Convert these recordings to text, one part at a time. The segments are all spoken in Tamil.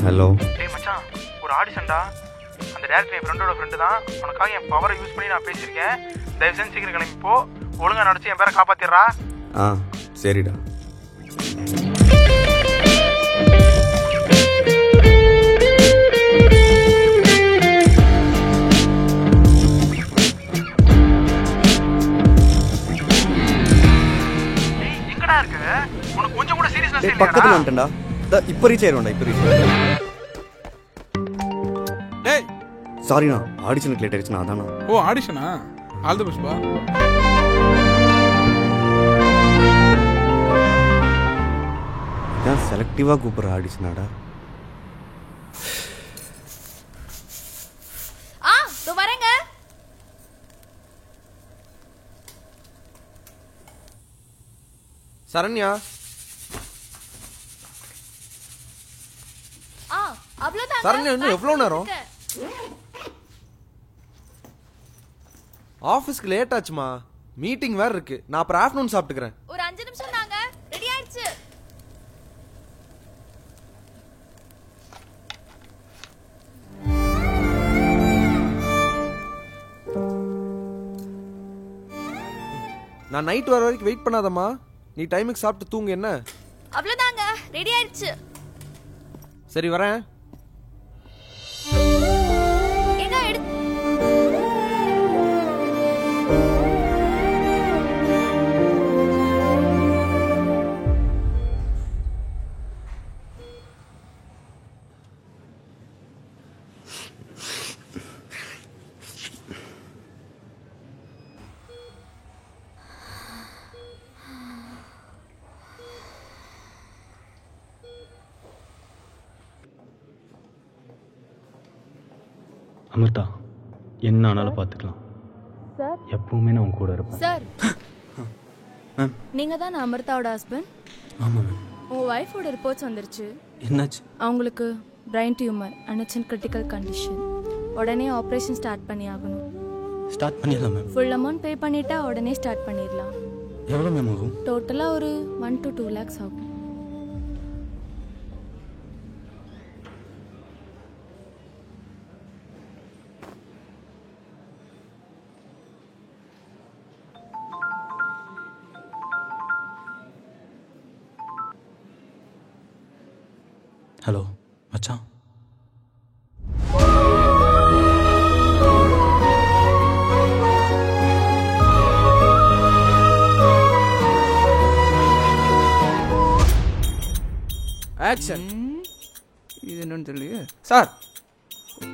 ஹலோ. டேய் மச்சான், ஒரு ஆடிஷன்டா. அந்த டேரக்டர் என் ஃப்ரெண்டோட ஃப்ரெண்டு தான். உனக்காக என் பவரை யூஸ் பண்ணி நான் பேசியிருக்கேன். தயவு செஞ்சு சீக்கிரம் கிளம்பி போ. ஒழுங்கா நடிச்சு என் பேரை காப்பாத்திடுறா. சரிடா. எங்கடா இருக்கு? உனக்கு கொஞ்சம் கூட சீரியஸ்னஸ் இல்லையா? பக்கத்துல வந்துட்டேன்டா. இப்போ ரீச் ஆயிருவேன்டா. இப்போ ரீச். டேய் சாரிண்ணா, ஆடிஷனுக்கு லேட் ஆயிடுச்சுண்ணா. அதானா. ஓ ஆடிஷனா? ஆல் தி பெஸ்ட் பா. இதான் செலக்டிவாக கூப்பிட்ற ஆடிஷனாடா. வரேங்க. சரண்யா. சரண்யா, இன்னும் எவ்வளோ நேரம்? ஆஃபீஸ்க்கு லேட் ஆச்சுமா. மீட்டிங் வேற இருக்கு. நான் அப்புறம் ஆஃப்டர்நூன் சாப்பிட்டுக்கிறேன். ஒரு 5 நிமிஷம் தாங்க. ரெடி ஆயிடுச்சு. நான் நைட் வர வரைக்கும் வெயிட் பண்ணாதம்மா. நீ டைமுக்கு சாப்பிட்டு தூங்கு. என்ன? அவ்வளவுதாங்க. ரெடி ஆயிடுச்சு. சரி வரேன். அமிர்தா, என்ன ஆனாலும் பார்த்துக்கலாம். சார், எப்பவுமே நான் உன் கூட இருப்பேன். சார், நீங்க தான் அமிர்தாவோட ஹஸ்பண்ட்? ஆமாம் மேம். உன் ஒய்ஃபோட ரிப்போர்ட்ஸ் வந்துருச்சு. என்னாச்சு? அவங்களுக்கு brain tumour and it's in critical condition. உடனே ஆப்ரேஷன் ஸ்டார்ட் பண்ணி ஆகணும். ஸ்டார்ட் பண்ணிடலாம் மேம். ஃபுல் அமௌண்ட் பே பண்ணிட்டா உடனே ஸ்டார்ட் பண்ணிடலாம். எவ்வளோ மேம் ஆகும்? டோட்டலாக ஒரு 1 to 2 lakhs ஆகும். ஹலோ மச்சான். ஆக்ஷன். இது என்னன்னு தெரியலையே சார்.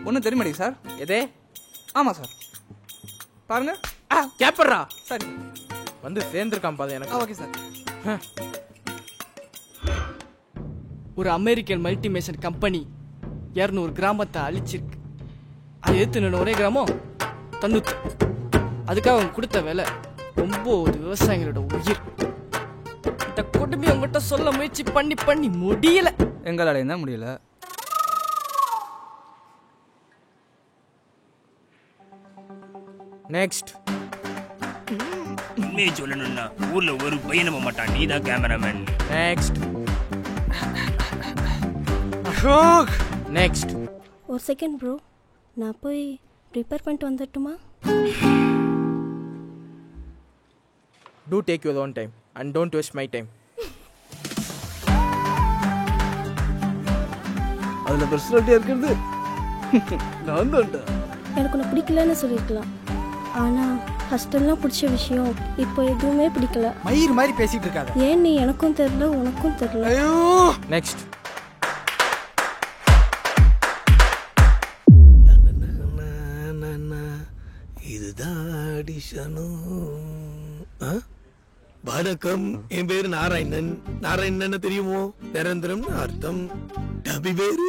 ஒன்றும் தெரிய மாட்டேங்குது சார். எதே? ஆமாம் சார். பாருங்க. கேப்பர்ரா. சரி வந்து சேர்ந்துருக்கான் பாது எனக்கு. Okay sir. ஒரு அமெரிக்கன் மல்டிநேஷனல் கம்பெனி 200 கிராமத்தை அழிச்சிருக்கு. அது எதிர்த்து ஒரே கிராமம் தன்னுத்து. அதுக்காக அவங்க கொடுத்த வேலை 9 விவசாயிகளோட உயிர். இந்த கொடுமை அவங்ககிட்ட சொல்ல முயற்சி பண்ணி முடியல. எங்களால என்ன முடியல. நெக்ஸ்ட். உண்மையை சொல்லணும்னா ஊர்ல ஒரு பையன் நம்ப மாட்டான். நீ தான் கேமராமேன். நெக்ஸ்ட். அசோக். நெக்ஸ்ட். ஒரு செகண்ட் ப்ரோ, நான் போய் ப்ரிப்பேர் பண்ணிட்டு வந்துட்டுமா? Do take your own time and don't waste my time. அதுல பர்சனாலிட்டியா இருக்கிறது நான் தான்டா. எனக்கு உன்னை பிடிக்கலன்னு சொல்லியிருக்கலாம். ஆனால் ஃபஸ்ட்டெல்லாம் பிடிச்ச விஷயம் இப்போ எதுவுமே பிடிக்கல. மயிர் மாதிரி பேசிட்டு இருக்காத. ஏன் நீ எனக்கும் தெரியல உனக்கும் தெரியல. நெக்ஸ்ட். இதுதான் ஆடிஷனும். பாய் வணக்கம், என் பேரு நாராயணன். நாராயணன் தெரியுமோ? நிரந்தரம் அர்த்தம். தம்பி பேரு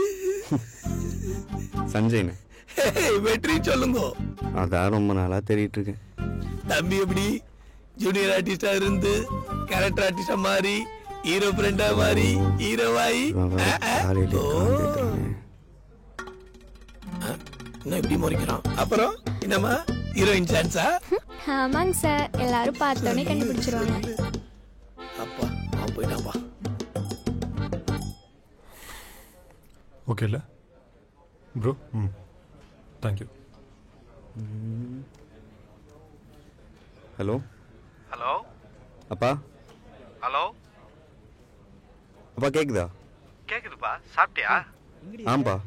சஞ்சய்ண்ணே. வெற்றி சொல்லுங்க. அதான் ரொம்ப நாளா தேடிட்டு இருக்கேன். தம்பி எப்படி ஜூனியர் ஆர்டிஸ்டா இருந்து கேரக்டர் ஆர்டிஸ்டா மாறி ஹீரோ ஃப்ரெண்டா மாறி ஹீரோவாயி என்ன இப்படி முறைக்கிறான்? அப்புறம் என்னம்மா ஹீரோயின் சான்ஸா? ஆமாங்க சார், எல்லாரும் பார்த்தோன்னே கண்டுபிடிச்சிருவாங்க. அப்பா அவன் போயிட்டாப்பா. ஓகேல ப்ரோ? தேங்க்யூ. ஹலோ ஹலோ அப்பா. ஹலோ அப்பா கேக்குதா? கேக்குதுப்பா. சாப்பிட்டியா? ஆம்பா.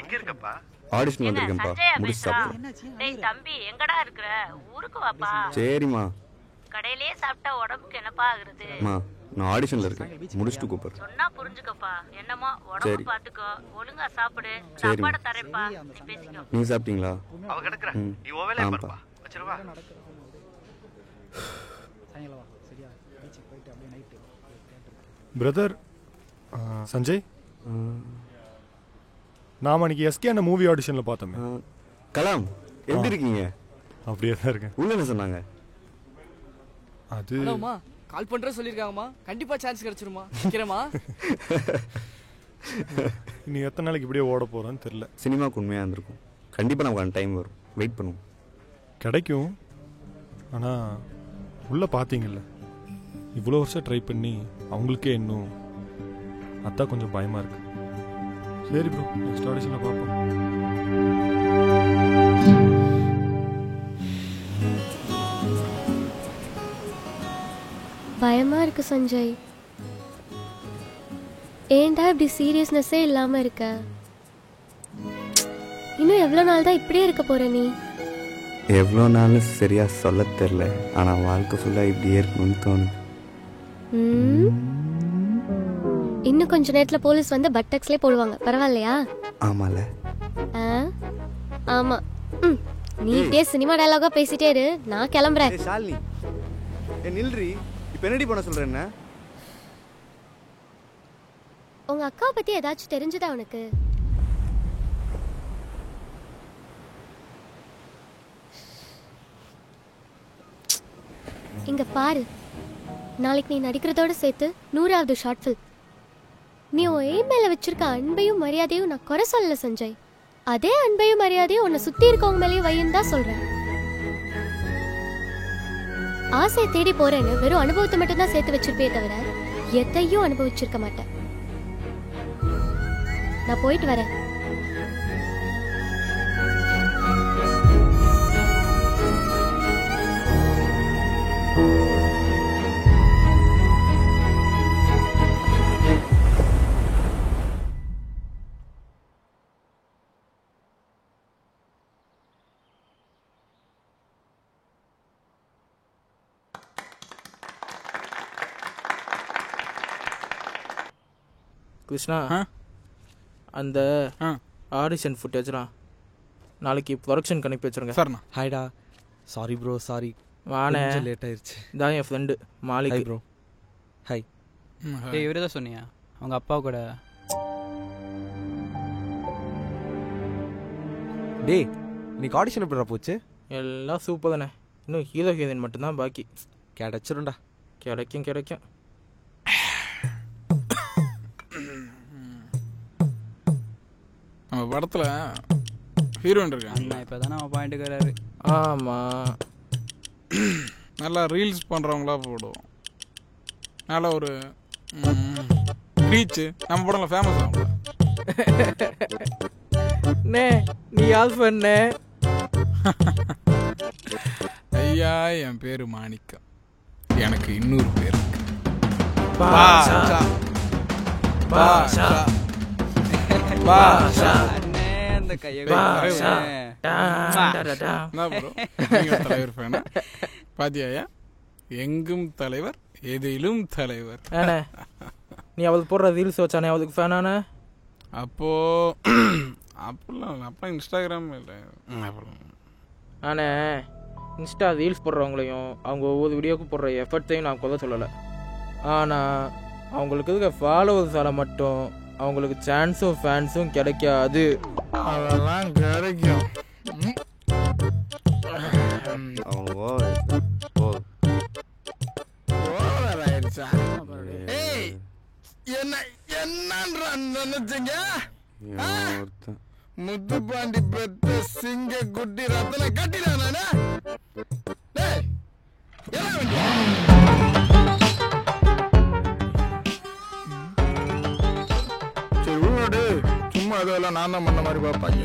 எங்க இருக்கப்பா? ஆடிஷன் வந்திருக்கேன்ப்பா. முடிச்சு சாப்பிட்டேன். டேய் தம்பி, எங்கடா இருக்கிற? ஊருக்கு வாப்பா. சரிம்மா. கடையிலே சாப்பிட்டா உடம்புக்கு என்னப்பா ஆகுறது? அம்மா நான் ஆடிஷன்ல இருக்கேன், முடிச்சுட்டு கூப்பிடுறேன். சொன்னா புரிஞ்சுக்கப்பா. என்னமோ சரி. உடம்பு பாத்துக்கோ, ஒழுங்கா சாப்பிடு. சரி. சாப்பாடு தரேன்ப்பா, நீ பேசிக்கோ. நீங்க சாப்பிட்டீங்களா? அவ கிடக்குற. நீ ஓ வேலைய பாருப்பா. வச்சிரவா. பிரதர் சஞ்சய், நாம அன்னைக்கு எஸ்கே அந்த மூவி ஆடிஷன்ல பார்த்தோமே. கலாம் எப்படி இருக்கீங்க? அப்படியே தான் இருக்கேன். உள்ள என்ன சொன்னாங்க? அது ஹலோமா, கால் பண்ற சொல்லிருக்காங்கம்மா. கண்டிப்பா சான்ஸ் கிடைச்சிருமா. நிக்கிறேமா. நீ எத்தனை நாளைக்கு இப்படியே ஓட போறேன்னு தெரியல. சினிமாக்கு உண்மையா இருந்திருக்கும். கண்டிப்பா நமக்கு டைம் வரும், வெயிட் பண்ணுவோம். கிடைக்கும். ஆனா உள்ள பாத்தீங்கல்ல, இவ்வளோ வருஷம் ட்ரை பண்ணி அவங்களுக்கே இன்னும் அதான் கொஞ்சம் பயமா இருக்கு. சரி ப்ரோ, நெக்ஸ்ட் ஆடிஷன்ல பார்ப்போம். பயமா இருக்கு சஞ்சய். ஏன்டா இப்படி சீரியஸ்னஸே இல்லாம இருக்க? இன்னும் எவ்வளவு நாள் தான் இப்படியே இருக்க போற நீ? எவ்வளோ நாள் சரியா சொல்ல தெரியல, ஆனா வாழ்க்கை ஃபுல்லா இப்படியே இருக்கணும்னு தோணுது. இன்னும் கொஞ்ச நேரத்துல போலீஸ் வந்து பட்டக்ஸ்லயே போடுவாங்க, பரவாயில்லையா? ஆமால. ஆமா. நீ இப்படியே சினிமா டயலாகா பேசிட்டே இரு, நான் கிளம்புறேன். ஷாலினி, நில்றி. இப்ப என்னடி பண்ண சொல்ற? என்ன உங்க அக்காவை பத்தி ஏதாச்சும் தெரிஞ்சதா உனக்கு? இங்க பாரு, நாளைக்கு நீ நடிக்கிறதோட சேர்த்து 100வது ஷார்ட் ஃபில்ம். நீ உன் எய்ம் மேல வச்சிருக்க அன்பையும் மரியாதையும் நான் குறை சொல்லல சஞ்சய். அதே அன்பையும் மரியாதையும் உன்னை சுத்தி இருக்கவங்க மேலேயும் வையும் தான் சொல்றேன். ஆசையை தேடி போறேன்னு வெறும் அனுபவத்தை மட்டும் தான் சேர்த்து வச்சிருப்பே தவிர எதையும் அனுபவிச்சிருக்க மாட்டேன். நான் போயிட்டு வரேன். கிருஷ்ணா, அந்த ஆடிஷன் ஃபுட்டேஜ்லாம் நாளைக்கு ப்ரொடக்ஷன் கணிப்பி வச்சுருங்க. சார்ண்ணா. ஹாய்டா. Sorry bro, sorry. வானே, லேட் ஆயிடுச்சு. இதான் என் ஃப்ரெண்டு மாலிக் ப்ரோ. ஹாய். இவரே தான் சொன்னியா அவங்க அப்பா கூட? டே, இன்னைக்கு ஆடிஷன் எப்படிடா போச்சு? எல்லாம் சூப்பர் தானே. இன்னும் ஹீரோ ஹீரோயின் மட்டும்தான் பாக்கி. கிடைச்சிரும்டா. கிடைக்கும். நம்ம படத்தில் ஹீரோயின் இருக்காங்க. இப்போ தானே அவன் பாயிண்ட்டுக்கு வராரு. ஆமாம், நல்லா ரீல்ஸ் பண்ணுறவங்களா போடுவோம். நல்லா ஒரு ரீச்சு. நம்ம படம்ல ஃபேமஸ் ஆகும். நீ யார் பண்ண? ஐயா, என் பேரு மாணிக்கம். எனக்கு இன்னொரு பேர் இருக்கு. பாத்தியா, எங்கும் தலைவர் எதிலும் தலைவர். நீ அவளுக்கு போடுற ரீல்ஸ் வச்சானே அவளுக்கு ஃபேனான? அப்போ அப்படிலாம் அப்போ இன்ஸ்டாகிராம் இல்லை. ஆனே, இன்ஸ்டா ரீல்ஸ் போடுறவங்களையும் அவங்க ஒவ்வொரு வீடியோக்கு போடுற எஃபர்ட்ஸையும் நான் கொல்ல சொல்லலை. ஆனால் அவங்களுக்கு இருக்க ஃபாலோவர்ஸால் மட்டும் அவங்களுக்கு சான்ஸும் ஃபேன்ஸும் கிடைக்காது. அதெல்லாம் கிடைக்கும். முத்துப்பாண்டி பெத்த சிங்க குட்டி ரத்தனை கட்டினானே. சரி உன்னோடு சும்மா இதெல்லாம் நான் தான் பண்ண மாதிரி பார்ப்பாங்க.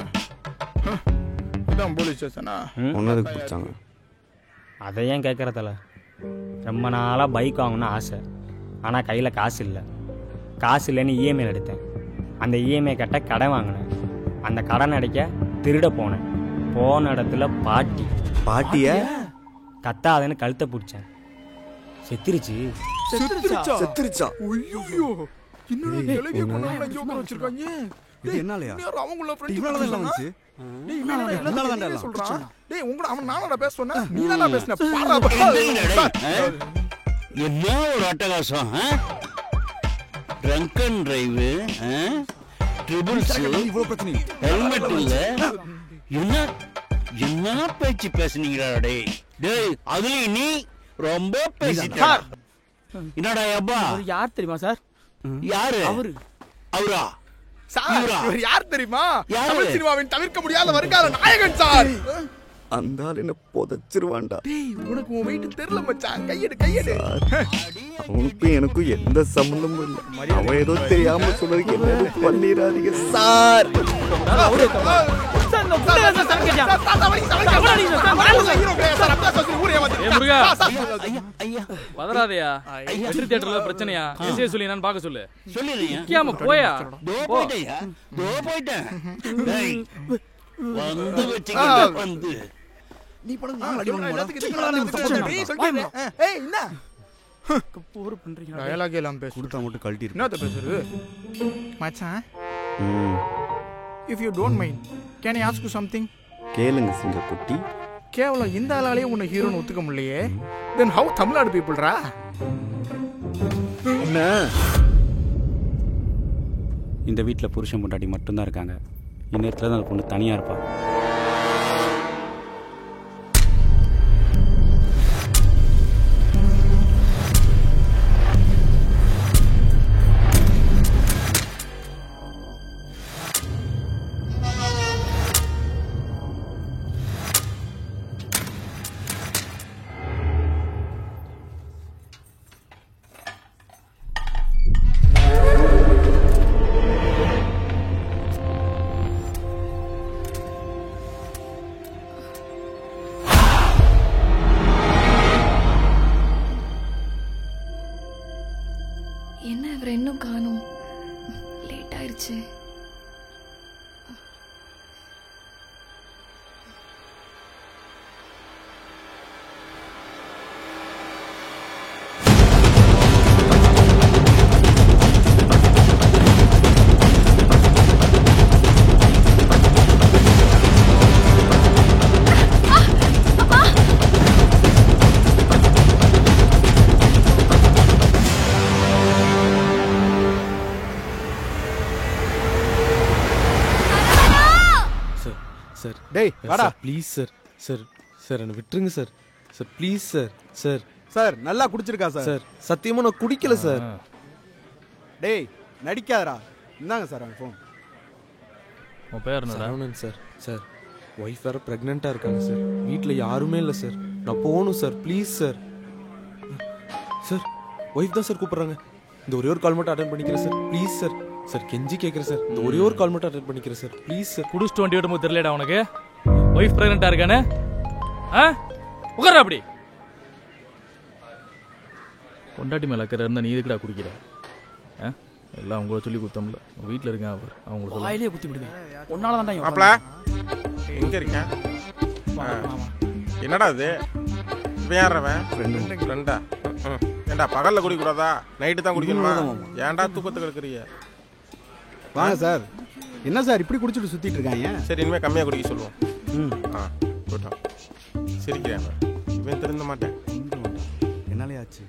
இதான் போலீஸ் ஸ்டேஷனா? ஒன்னதுக்கு பிடிச்சாங்க. அதை ஏன் கேட்குறதில்ல? ரொம்ப நாளாக பைக் வாங்கணும்னு ஆசை. ஆனால் கையில் காசு இல்லை. காசு இல்லைன்னு இஎம்ஐ எடுத்தேன். அந்த இஎம்ஐ கட்ட கடன் வாங்கினேன். அந்த கடன் அடைக்க திருட போனேன். போன இடத்துல பாட்டிய கத்தாதன்னு கழுத்தை பிடிச்சேன். செத்துருச்சு. என்ன ஒரு அட்டகாசம்! Drunk and drive, triples, helmet இல்ல. என்ன பேச்சு பேசுனீங்கடா டேய்? டேய் அதுலயும் நீ ரொம்ப பேசிட்ட. என்னடா அப்பா? யார் தெரியுமா சார்? யாரு? அவரா? இவர் யார் தெரியுமா? தமிழ் சினிமாவின் தவிர்க்க முடியாத வருங்கால நாயகன் சார். அந்த ஆள் என்ன புதைச்சிருவான்டா. உனக்கு உன் வீட்டு தெரியல மச்சான். கையெடு. அவனுக்கும் எனக்கும் எந்த சம்பந்தமும் இல்லை. அவன் ஏதோ தெரியாம சொல்றதுக்கு என்ன பண்ணிடாதீங்க சார். பதறாதையா? வெற்றி தியேட்டர்ல பிரச்சனையா? எஸ்ஏ சொல்லி நான் பார்க்க சொல்லு. சொல்லிடுறியா? போயா? போயிட்டேன். வந்து வச்சிக்கிட்ட வந்து நீ படம் அடி வாங்குறடா. ஏய் என்ன போர் பண்றீங்க? டயலாக் எல்லாம் பேசு. குடுத்தா மட்டும் கழட்டி இருக்கு. என்னத பேசுறது மச்சான்? If you don't mind, can I ask you something? கேளுங்க சிங்கக்குட்டி. கேவலம் இந்த ஆளாலே உன்னை ஹீரோன்னு ஒத்துக்க முடியலையே. Then how Tamil Nadu பீப்புள்ரா? என்ன? இந்த வீட்டில் புருஷன் பொண்டாட்டி மட்டும்தான் இருக்காங்க. இந்நேரத்தில் தான் அந்த பொண்ணு தனியாக இருப்பா. என்ன இவர் இன்னும் காணும்? லேட் ஆயிடுச்சு. டேய் வாடா ப்ளீஸ் சார். சார் என்ன விட்டுருங்க சார். ப்ளீஸ் சார் நல்லா குடிச்சிருக்கா சார்? சத்தியமா நான் குடிக்கல சார். டேய் நடிக்காதடா. இந்தாங்க சார் அவன் ஃபோன். உன் பேர் என்ன? சரவணன் சார். ஒய்ஃப் வேற பிரெக்னெண்டா இருக்காங்க சார். வீட்டில் யாருமே இல்லை சார். நான் போகணும் சார். Please sir. ஒய்ஃப் தான் சார் கூப்பிடுறாங்க. இந்த ஒரே ஒரு கால் மட்டும் அட்டென்ட் பண்ணிக்கிறேன் சார். Please sir. கெஞ்சி கேட்குறேன் சார். இந்த ஒரே ஒரு கால் மட்டும் அட்டென்ட் பண்ணிக்கிறேன் சார். Please sir. குடிச்சிட்டு வண்டி விடும்போது தெரியலடா உனக்கு ஒய்ஃப் பிரெக்னெண்டா இருக்கானே? உட்கார அப்படி. பொண்டாட்டி மேல அக்கறை இருந்தா நீ எதுக்குடா குடிக்கிற? எல்லாம் உங்களை சொல்லி கொடுத்தோம்ல. வீட்டில் இருக்கேன் அவர் அவங்க வாயிலே குத்தி விடுங்க. ஒன்னால தான் மாப்ள எங்க இருக்கேன்? என்னடா இது? வேறவன் ஃப்ரெண்டா? ஏண்டா பகல்ல குடிக்க கூடாதா? நைட்டு தான் குடிக்கணுமா? ஏன்டா தூக்கத்துக்கு எடுக்கிறீங்க? வாங்க சார். என்ன சார் இப்படி குடிச்சிட்டு சுத்திட்டு இருக்காங்க? சரி இனிமே கம்மியா குடிக்க சொல்லுவோம். சிரிக்கிறேன் இவன் திருந்த மாட்டேன். என்னாலே ஆச்சு.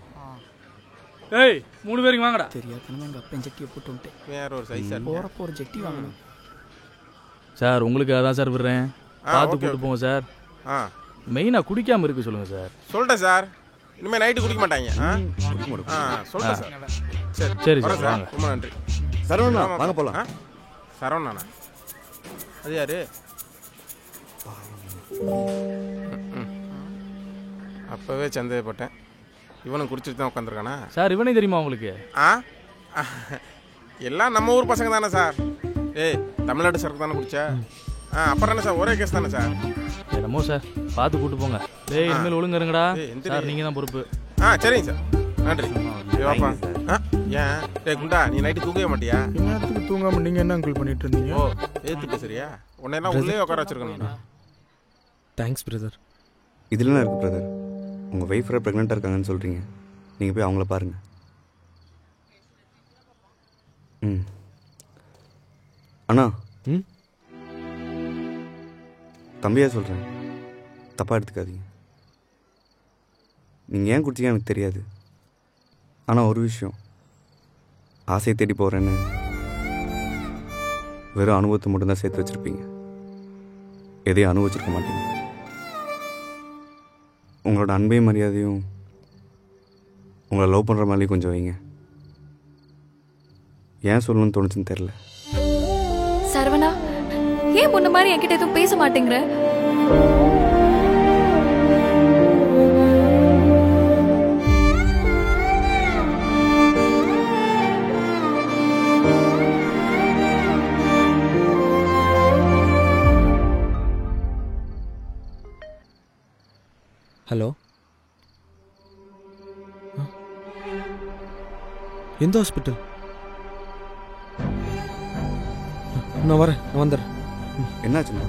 ஏய் 3 பேருக்கு வாங்கடா. தெரியாதனமா எங்கள் அப்பன் ஜெட்டியை போட்டு விட்டேன். வேற ஒரு சைஸாக போகிறப்போ ஒரு ஜெட்டி வாங்கணும். சார் உங்களுக்கு அதான் சார் விடுறேன். பார்த்து கூட்டு போங்க சார். மெயினாக குடிக்காமல் இருக்கு சொல்லுங்கள் சார். சொல்லிட்டேன் சார், இனிமேல் நைட்டு குடிக்க மாட்டாங்க. சொல்லிட்டேன் சார். சரி சரி சார், வாங்க. ரொம்ப நன்றி. சரவணா வாங்க போகலாம். சரவணாண்ணா அது யாரு? அப்போவே சந்தேகப்பட்டேன். இவனும் குடிச்சிட்டு தான் உட்காந்துருக்கானா சார்? இவனே தெரியுமா உங்களுக்கு? எல்லாம் நம்ம ஊர் பசங்க தானே சார். ஏய் தமிழ்நாடு சரக்கு தானே குடிச்சா? அப்புறம் என்ன சார், ஒரே கேஸ் தானே சார்? என்னமோ சார், பார்த்து கூட்டு போங்க. டேய் இனிமேல் ஒழுங்கு இருங்கடா சார், நீங்கள் தான் பொறுப்பு. சரிங்க சார், நன்றி. வாப்பா. ஏன் டேய் குண்டா, நீ நைட்டு தூங்கவே மாட்டியா? நேரத்துக்கு தூங்காமல் நீங்கள் என்ன அங்கிள் பண்ணிட்டு இருந்தீங்க? ஓ ஏற்றுட்டு சரியா, உன்னையெல்லாம் உள்ளே உட்கார வச்சிருக்கணும்டா. Thanks brother. இதில் என்ன இருக்குது பிரதர்? உங்கள் ஒய்ஃப் ப்ரெக்னெண்ட்டாக இருக்காங்கன்னு சொல்கிறீங்க, நீங்கள் போய் அவங்கள பாருங்கள். அண்ணா தம்பியா சொல்கிறேன், தப்பாக எடுத்துக்காதீங்க. நீங்கள் ஏன் குடிச்சிங்க எனக்கு தெரியாது. ஆனால் ஒரு விஷயம், ஆசையை தேடி போகிறேன்னு வெறும் அனுபவத்தை மட்டும்தான் சேர்த்து வச்சுருப்பீங்க, எதையும் அனுபவிச்சிருக்க மாட்டீங்க. உங்களோட அன்பையும் மரியாதையும் உங்களை லவ் பண்ணுற மாதிரியும் கொஞ்சம் வைங்க. ஏன் சொல்லணும்னு தோணுச்சுன்னு தெரில. சரவணா, ஏன் முன்ன மாதிரி என்கிட்ட எதுவும் பேச மாட்டேங்கிற? ஹலோ, எந்த ஹாஸ்பிட்டல்? நான் வரேன், நான் வந்துடுறேன். என்னாச்சுண்ணா?